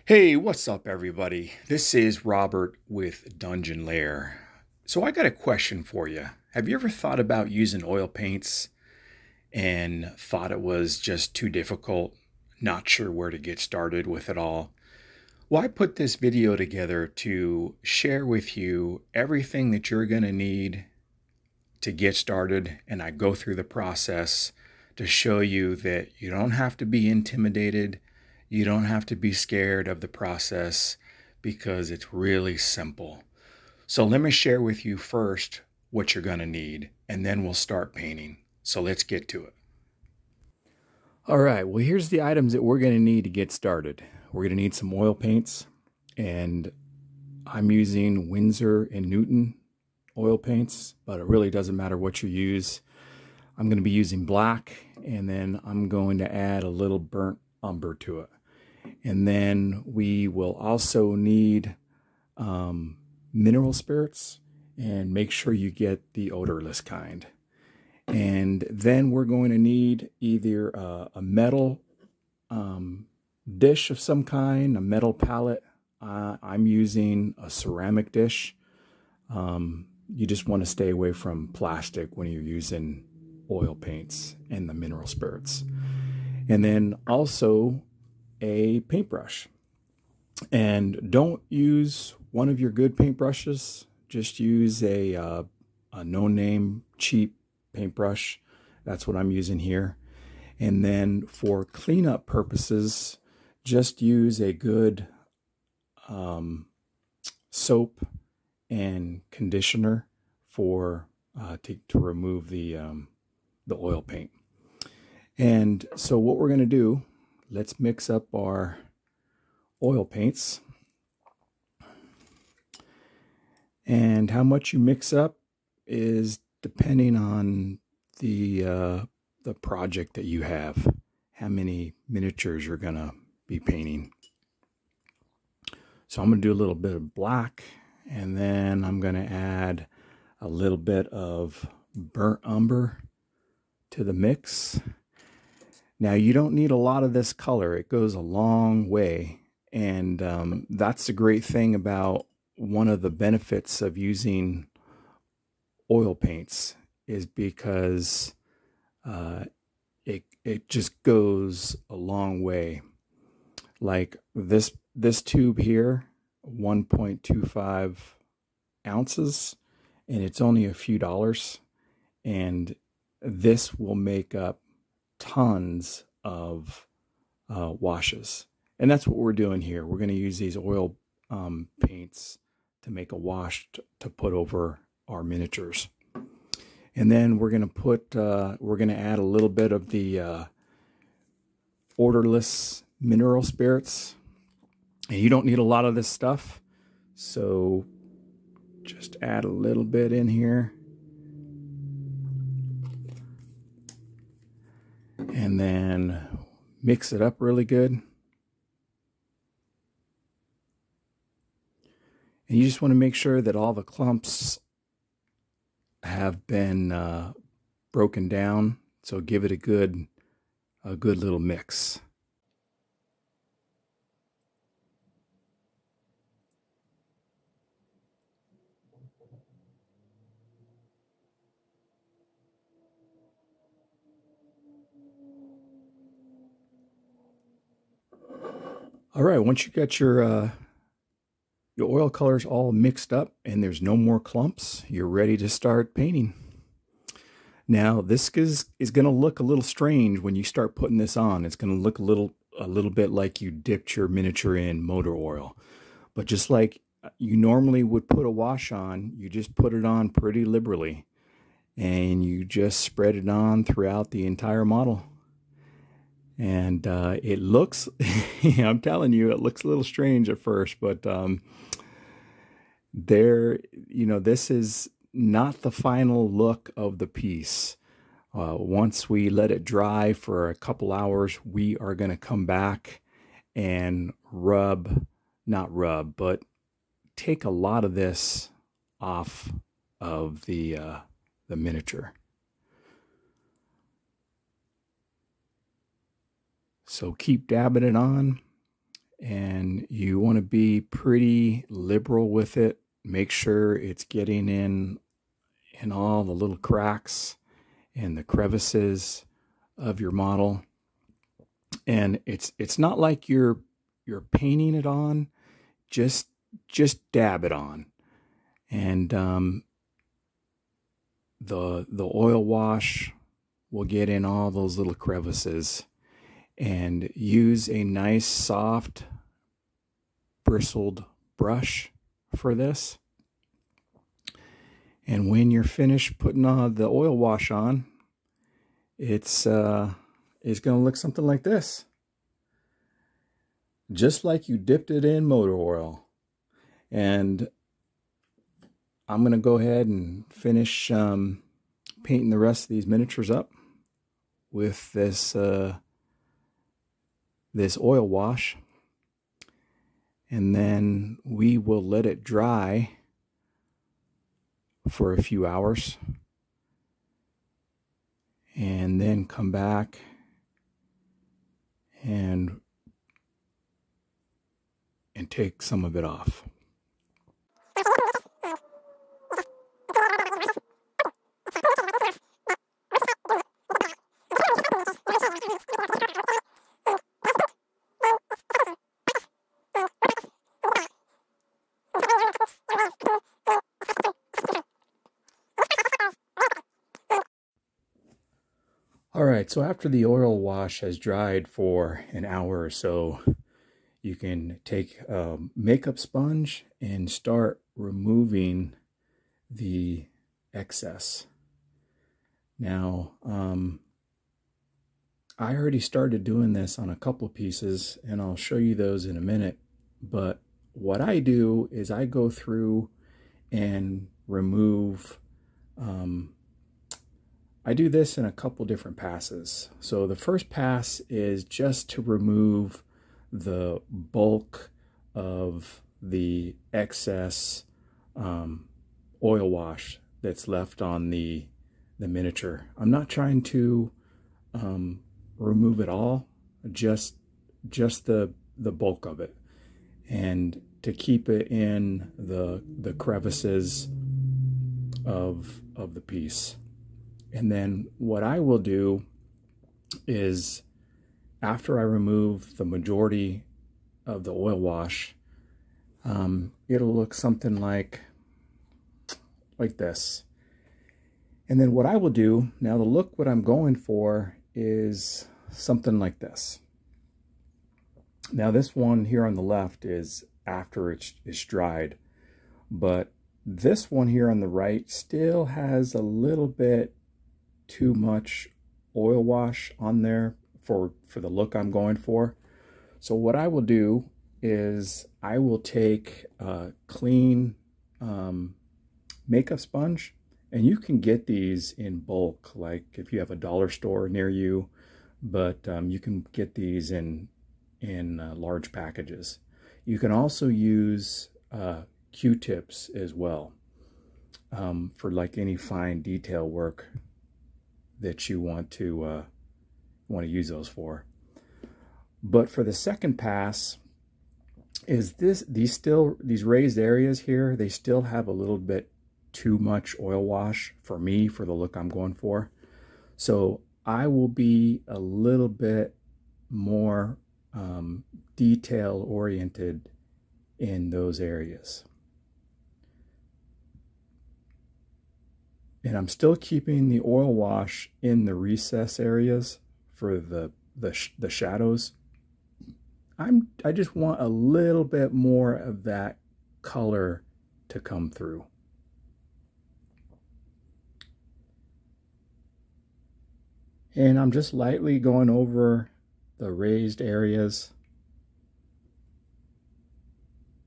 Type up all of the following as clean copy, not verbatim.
Hey, what's up, everybody? This is Robert with Dungeon Lair. So, I got a question for you. Have you ever thought about using oil paints and thought it was just too difficult, not sure where to get started with it all? Well, I put this video together to share with you everything that you're going to need to get started, and I go through the process to show you that you don't have to be intimidated. You don't have to be scared of the process because it's really simple. So let me share with you first what you're going to need, and then we'll start painting. So let's get to it. All right, well, here's the items that we're going to need to get started. We're going to need some oil paints, and I'm using Winsor and Newton oil paints, but it really doesn't matter what you use. I'm going to be using black, and then I'm going to add a little burnt umber to it. And then we will also need mineral spirits, and make sure you get the odorless kind. And then we're going to need either a metal dish of some kind, a metal palette. I'm using a ceramic dish. You just want to stay away from plastic when you're using oil paints and the mineral spirits. And then also a paintbrush. And don't use one of your good paintbrushes. Just use a no-name cheap paintbrush. That's what I'm using here. And then for cleanup purposes, just use a good soap and conditioner for to remove the oil paint. And so what we're going to do, let's mix up our oil paints. And how much you mix up is depending on the project that you have, how many miniatures you're going to be painting. So I'm going to do a little bit of black, and then I'm going to add a little bit of burnt umber to the mix. Now, you don't need a lot of this color. It goes a long way, and that's the great thing about one of the benefits of using oil paints is because it just goes a long way. Like this tube here, 1.25 ounces, and it's only a few dollars, and this will make up tons of washes. And that's what we're doing here. We're going to use these oil paints to make a wash to put over our miniatures. And then we're going to add a little bit of the odorless mineral spirits. And you don't need a lot of this stuff, so just add a little bit in here. And then mix it up really good. And you just want to make sure that all the clumps have been broken down. So give it a good little mix. All right, once you got your oil colors all mixed up and there's no more clumps, you're ready to start painting. Now, this is going to look a little strange when you start putting this on. It's going to look a little bit like you dipped your miniature in motor oil. But just like you normally would put a wash on, you just put it on pretty liberally. And you just spread it on throughout the entire model. And it looks, I'm telling you, it looks a little strange at first, but this is not the final look of the piece. Once we let it dry for a couple hours, we are going to come back and but take a lot of this off of the miniature. So keep dabbing it on, and you want to be pretty liberal with it. Make sure it's getting in all the little cracks and the crevices of your model. And it's not like you're painting it on, just dab it on. And the oil wash will get in all those little crevices. And use a nice soft bristled brush for this. And when you're finished putting the oil wash on, it's going to look something like this. Just like you dipped it in motor oil. And I'm going to go ahead and finish painting the rest of these miniatures up with this this oil wash, and then we will let it dry for a few hours and then come back and take some of it off. All right, so after the oil wash has dried for an hour or so, you can take a makeup sponge and start removing the excess. Now, I already started doing this on a couple pieces, and I'll show you those in a minute. But what I do is I go through and remove I do this in a couple different passes. So the first pass is just to remove the bulk of the excess oil wash that's left on the miniature. I'm not trying to remove it all, just the bulk of it, and to keep it in the crevices of the piece. And then what I will do is, after I remove the majority of the oil wash, it'll look something like this. And then what I will do, now the look what I'm going for is something like this. Now this one here on the left is after it's dried, but this one here on the right still has a little bit too much oil wash on there for the look I'm going for. So what I will do is I will take a clean makeup sponge, and you can get these in bulk, like if you have a dollar store near you, but you can get these in large packages. You can also use Q-tips as well for like any fine detail work that you want to use those for. But for the second pass, is these raised areas here, they still have a little bit too much oil wash for me, for the look I'm going for. So I will be a little bit more detail oriented in those areas. And I'm still keeping the oil wash in the recess areas for the shadows. I just want a little bit more of that color to come through. And I'm just lightly going over the raised areas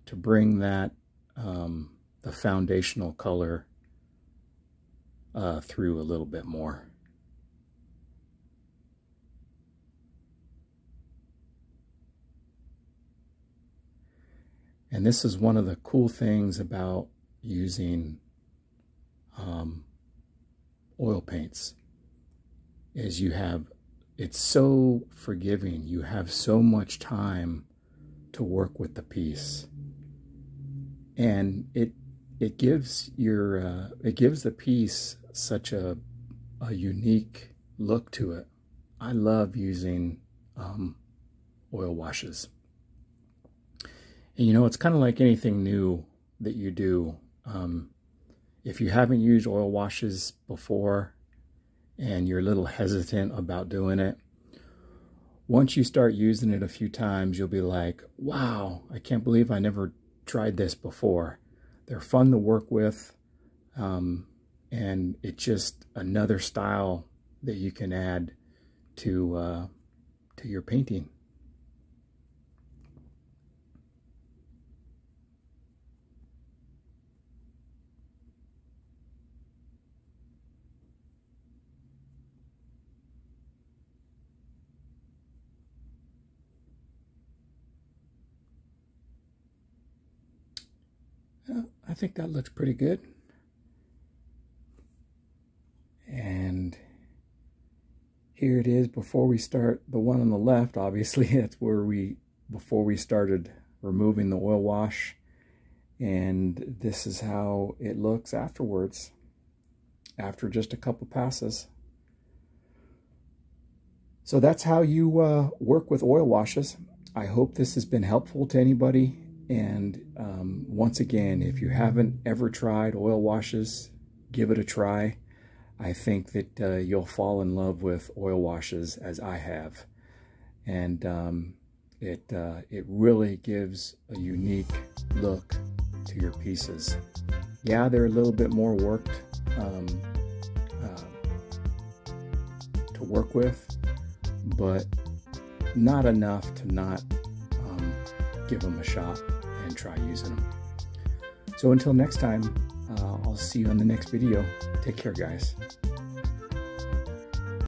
to bring that the foundational color through a little bit more. And this is one of the cool things about using oil paints, is it's so forgiving. You have so much time to work with the piece. And it gives the piece such a unique look to it. I love using oil washes. And you know, it's kind of like anything new that you do. If you haven't used oil washes before and you're a little hesitant about doing it, once you start using it a few times, you'll be like, wow, I can't believe I never tried this before. They're fun to work with, and it's just another style that you can add to your painting. I think that looks pretty good. And here it is before we start. The one on the left, obviously, that's where before we started removing the oil wash. And this is how it looks afterwards, after just a couple passes. So that's how you work with oil washes. I hope this has been helpful to anybody. And once again, if you haven't ever tried oil washes, give it a try. I think that you'll fall in love with oil washes as I have. And it really gives a unique look to your pieces. Yeah, they're a little bit more worked to work with, but not enough to not give them a shot and try using them. So until next time, I'll see you on the next video. Take care, guys.